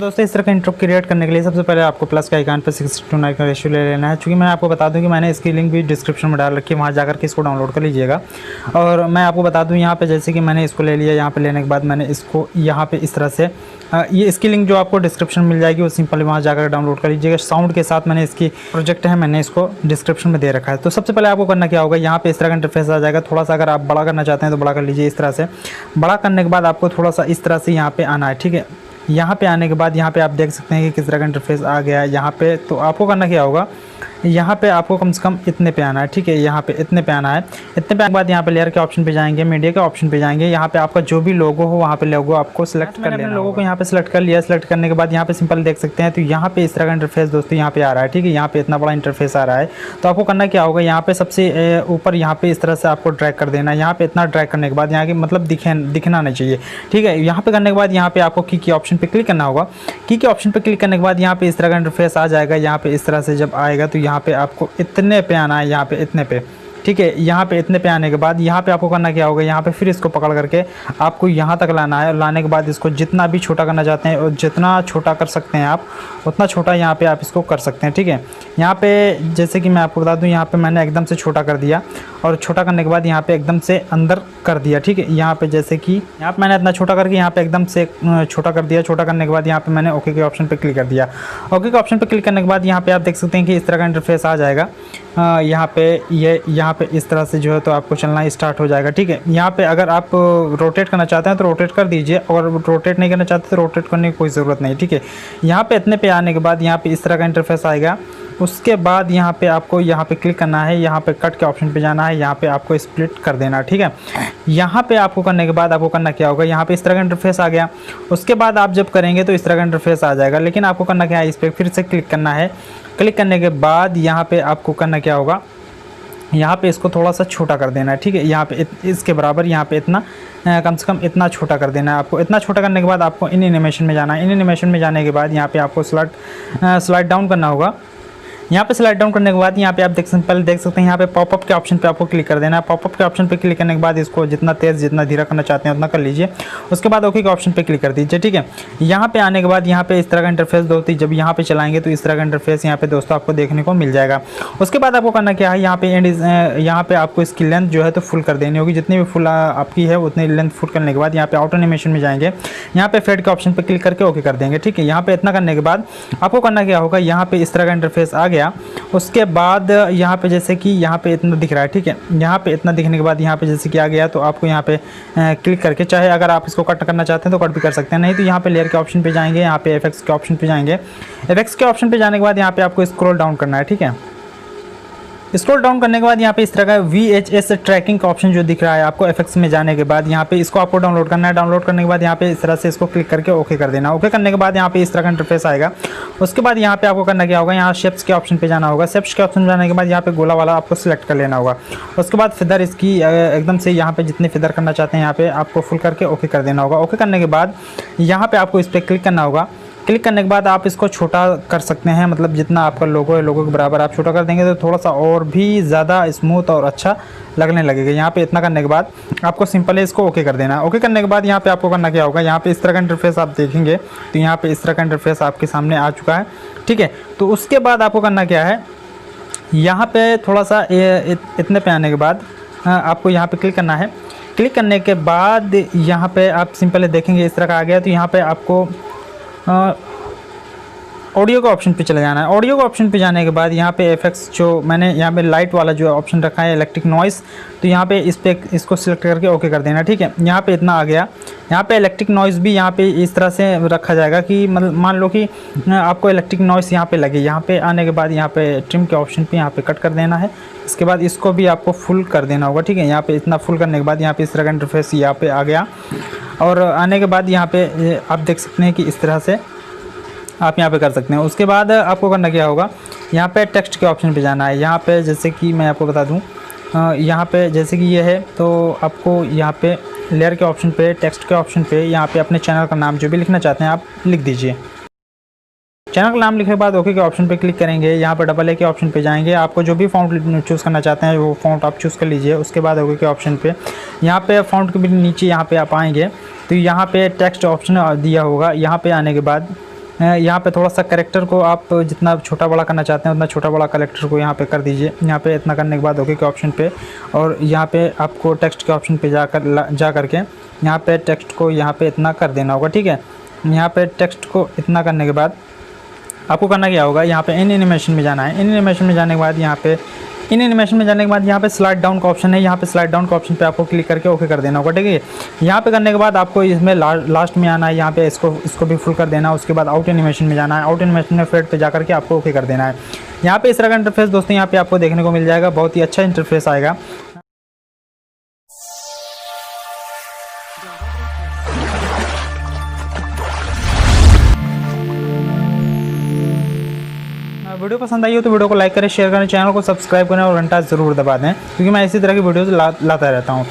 दोस्तों इस तरह का इंट्रो क्रिएट करने के लिए सबसे पहले आपको प्लस का आइकन पर 6:9 का रेशियो ले लेना है। चूँकि मैं आपको बता दूं कि मैंने इसकी लिंक भी डिस्क्रिप्शन में डाल रखी है, वहाँ जाकर के इसको डाउनलोड कर लीजिएगा। और मैं आपको बता दूं यहाँ पे जैसे कि मैंने इसको ले लिया, यहाँ पे लेने के बाद मैंने इसको यहाँ पे इस तरह से ये इसकी लिंक जो आपको डिस्क्रिप्शन मिल जाएगी वो सिंपली वहाँ जाकर डाउनलोड कर लीजिएगा। साउंड के साथ मैंने इसकी प्रोजेक्ट है, मैंने इसको डिस्क्रिप्शन में दे रखा है। तो सबसे पहले आपको करना क्या होगा, यहाँ पे इस तरह का इंटरफेस आ जाएगा। थोड़ा सा अगर आप बड़ा करना चाहते हैं तो बड़ा कर लीजिए इस तरह से। बड़ा करने के बाद आपको थोड़ा सा इस तरह से यहाँ पे आना है, ठीक है। यहाँ पे आने के बाद यहाँ पे आप देख सकते हैं कि किस तरह का इंटरफेस आ गया है यहाँ पे। तो आपको करना क्या होगा, यहाँ पे आपको कम से कम इतने पे आना है, ठीक है। यहाँ पे इतने पे आना है। इतने पे आने के बाद यहाँ पे लेयर के ऑप्शन पे जाएंगे, मीडिया के ऑप्शन पे जाएंगे। यहाँ पे आपका जो भी लोगो हो वहाँ पे लोगो आपको सिलेक्ट कर लेना। लोगों को यहाँ पे सिलेक्ट कर लिया। सिलेक्ट करने के बाद यहाँ पे सिंपल देख सकते हैं। तो यहाँ पे इस तरह का इंटरफेस दोस्तों यहाँ पे आ रहा है, ठीक है। यहाँ पे इतना बड़ा इंटरफेस आ रहा है। तो आपको करना क्या होगा, यहाँ पे सबसे ऊपर यहाँ पे इस तरह से आपको ड्रैग कर देना है। यहाँ पे इतना ड्रैग करने के बाद यहाँ की मतलब दिखना नहीं चाहिए, ठीक है। यहाँ पे करने के बाद यहाँ पे आपको की ऑप्शन पे क्लिक करना होगा। की के ऑप्शन पे क्लिक करने के बाद यहाँ पे इस तरह का इंटरफेस आ जाएगा। यहाँ पे इस तरह से जब आएगा तो यहाँ पे आपको इतने पे आना है, यहाँ पे इतने पे, ठीक है। यहाँ पे इतने पे आने के बाद यहाँ पे आपको करना क्या होगा, यहाँ पे फिर इसको पकड़ करके आपको यहाँ तक लाना है। लाने के बाद इसको जितना भी छोटा करना चाहते हैं और जितना छोटा कर सकते हैं आप उतना छोटा यहाँ पे आप इसको कर सकते हैं, ठीक है। यहाँ पे जैसे कि मैं आपको बता दूँ, यहाँ पे मैंने एकदम से छोटा कर दिया और छोटा करने के बाद यहाँ पे एकदम से अंदर कर दिया, ठीक है। यहाँ पे जैसे कि यहाँ पे मैंने इतना छोटा करके यहाँ पे एकदम से छोटा कर दिया। छोटा करने के बाद यहाँ पे मैंने ओके के ऑप्शन पे क्लिक कर दिया। ओके के ऑप्शन पे क्लिक करने के बाद यहाँ पे आप देख सकते हैं कि इस तरह का इंटरफेस आ जाएगा। यहाँ पे यहाँ पे इस तरह से जो है तो आपको चलना स्टार्ट हो जाएगा, ठीक है। यहाँ पे अगर आप रोटेट करना चाहते हैं तो रोटेट कर दीजिए, और रोटेट नहीं करना चाहते तो रोटेट करने की कोई ज़रूरत नहीं, ठीक है। यहाँ पे इतने पे आने के बाद यहाँ पे इस तरह का इंटरफेस आएगा। उसके बाद यहाँ पे आपको यहाँ पे क्लिक करना है, यहाँ पे कट के ऑप्शन पे जाना है, यहाँ पे आपको स्प्लिट कर देना, ठीक है। यहाँ पे आपको करने के बाद आपको करना क्या होगा, यहाँ पे इस तरह का इंटरफेस आ गया। उसके बाद आप जब करेंगे तो इस तरह का इंटरफेस आ जाएगा। लेकिन आपको करना क्या है, इस पर फिर से क्लिक करना है। क्लिक करने के बाद यहाँ पे आपको करना क्या होगा, यहाँ पे इसको थोड़ा सा छोटा कर देना है, ठीक है। यहाँ पे इसके बराबर यहाँ पे इतना कम से कम इतना छोटा कर देना है आपको। इतना छोटा करने के बाद आपको इन एनिमेशन में जाना है। इन एनिमेशन में जाने के बाद यहाँ पे आपको स्लाइड डाउन करना होगा। यहाँ पे स्लाइड डाउन करने के बाद यहाँ पे आप देख सकते हैं यहाँ पे पॉपअप के ऑप्शन पे आपको क्लिक कर देना है। पॉपअप के ऑप्शन पे क्लिक करने के बाद इसको जितना तेज़ जितना धीरा करना चाहते हैं उतना कर लीजिए। उसके बाद ओके के ऑप्शन पे क्लिक कर दीजिए, ठीक है। यहाँ पे आने के बाद यहाँ पे इस तरह का इंटरफेस दोस्तों जब यहाँ पे चलाएंगे तो इस तरह का इंटरफेस यहाँ पे दोस्तों आपको देखने को मिल जाएगा। उसके बाद आपको करना क्या है, यहाँ पे आपको इसकी लेंथ जो है तो फुल कर देनी होगी। जितनी भी फुल आपकी है उतनी लेंथ फुल करने के बाद यहाँ पे ऑटो एनिमेशन में जाएंगे। यहाँ पे फेड के ऑप्शन पे क्लिक करके ओके कर देंगे, ठीक है। यहाँ पे इतना करने के बाद आपको करना क्या होगा, यहाँ पे इस तरह का इंटरफेस आ गया। उसके बाद यहाँ पे जैसे कि यहाँ पे इतना दिख रहा है, ठीक है। यहाँ पे इतना दिखने के बाद यहाँ पे जैसे कि आ गया तो आपको यहाँ पे क्लिक करके, चाहे अगर आप इसको कट करना चाहते हैं तो कट भी कर सकते हैं, नहीं तो यहाँ पे लेयर के ऑप्शन पे जाएंगे। यहाँ पे एफएक्स के ऑप्शन पे जाएंगे। एफएक्स के ऑप्शन पे जाने के बाद यहाँ पे आपको स्क्रॉल डाउन करना है, ठीक है। स्क्रॉल डाउन करने के बाद यहाँ पे इस तरह का VHS ट्रैकिंग का ऑप्शन जो दिख रहा है आपको एफएक्स में जाने के बाद यहाँ पे इसको आपको डाउनलोड करना है। डाउनलोड करने के बाद यहाँ पे इस तरह से इसको क्लिक करके ओके कर देना। ओके करने के बाद यहाँ पे इस तरह का इंटरफेस आएगा। उसके बाद यहाँ पे आपको करना क्या होगा, यहाँ शेप्स के ऑप्शन पे जाना होगा। शेप्स के ऑप्शन में जाने के बाद यहाँ पे गोला वाला आपको सिलेक्ट कर लेना होगा। उसके बाद फिदर इसकी एकदम से यहाँ पे जितने फिदर करना चाहते हैं यहाँ पे आपको फुल करके ओके कर देना होगा। ओके करने के बाद यहाँ पे आपको इस पर क्लिक करना होगा। क्लिक करने के बाद आप इसको छोटा कर सकते हैं, मतलब जितना आपका लोगो है लोगो के बराबर आप छोटा कर देंगे तो थोड़ा सा और भी ज़्यादा स्मूथ और अच्छा लगने लगेगा। यहाँ पे इतना करने के बाद आपको सिंपल है इसको ओके कर देना है। ओके करने के बाद यहाँ पे आपको करना क्या होगा, यहाँ पे इस तरह का इंटरफेस आप देखेंगे तो यहाँ पे इस तरह का इंटरफेस आपके सामने आ चुका है, ठीक है। तो उसके बाद आपको करना क्या है, यहाँ पे थोड़ा सा इतने पे आने के बाद आपको यहाँ पे क्लिक करना है। क्लिक करने के बाद यहाँ पे आप सिंपल देखेंगे इस तरह का आ गया। तो यहाँ पे आपको ऑडियो के ऑप्शन पे चले जाना है। ऑडियो के ऑप्शन पे जाने के बाद यहाँ पे एफएक्स जो मैंने यहाँ पे लाइट वाला जो ऑप्शन रखा है इलेक्ट्रिक नॉइस, तो यहाँ पे इसको सिलेक्ट करके ओके कर देना, ठीक है। यहाँ पे इतना आ गया। यहाँ पे इलेक्ट्रिक नॉइस भी यहाँ पे इस तरह से रखा जाएगा कि मतलब मान लो कि आपको इलेक्ट्रिक नॉइस यहाँ पे लगे। यहाँ पे आने के बाद यहाँ पे ट्रिम के ऑप्शन पे यहाँ पे कट कर देना है। इसके बाद इसको भी आपको फुल कर देना होगा, ठीक है। यहाँ पे इतना फुल करने के बाद यहाँ पे इस तरह का इंटरफेस यहाँ पे आ गया। और आने के बाद यहाँ पे आप देख सकते हैं कि इस तरह से आप यहाँ पे कर सकते हैं। उसके बाद आपको करना क्या होगा, यहाँ पे टेक्स्ट के ऑप्शन पे जाना है। यहाँ पे जैसे कि मैं आपको बता दूँ, यहाँ पे जैसे कि ये है तो आपको यहाँ पे लेयर के ऑप्शन पे टेक्स्ट के ऑप्शन पे यहाँ पे अपने चैनल का नाम जो भी लिखना चाहते हैं आप लिख दीजिए। चैनल का नाम लिखने के बाद ओके के ऑप्शन पे क्लिक करेंगे। यहाँ पर डबल ए के ऑप्शन पे जाएंगे, आपको जो भी फ़ॉन्ट चूज़ करना चाहते हैं वो फ़ॉन्ट आप चूज़ कर लीजिए। उसके बाद ओके के ऑप्शन पे यहाँ पे फ़ॉन्ट के भी नीचे यहाँ पे आप आएंगे तो यहाँ पे टेक्स्ट ऑप्शन दिया होगा। यहाँ पे आने के बाद यहाँ पे थोड़ा सा करेक्टर को आप जितना छोटा बड़ा करना चाहते हैं उतना छोटा बड़ा करेक्टर को यहाँ पे कर दीजिए। यहाँ पे इतना करने के बाद ओके के ऑप्शन पे और यहाँ पे आपको टेक्स्ट के ऑप्शन पे जा करके यहाँ पे टेक्स्ट को यहाँ पे इतना कर देना होगा, ठीक है। यहाँ पे टेक्स्ट को इतना करने के बाद आपको करना क्या होगा, यहाँ पे इन एनिमेशन में जाना है। इन एनिमेशन में जाने के बाद यहाँ पे स्लाइड डाउन का ऑप्शन है। यहाँ पे स्लाइड डाउन का ऑप्शन पे आपको क्लिक करके ओके कर देना होगा, ठीक है। यहाँ पे करने के बाद आपको इसमें लास्ट में आना है, यहाँ पे इसको भी फुल कर देना है। उसके बाद आउट एनिमेशन में जाना है। आउट एनिमेशन में फेड पे जा करके आपको ओके कर देना है। यहाँ पे इस तरह का इंटरफेस दोस्तों यहाँ पे आपको देखने को मिल जाएगा, बहुत ही अच्छा इंटरफेस आएगा। वीडियो पसंद आई हो तो वीडियो को लाइक करें, शेयर करें, चैनल को सब्सक्राइब करें और घंटा ज़रूर दबा दें, क्योंकि मैं इसी तरह की वीडियोज़ लाता रहता हूँ।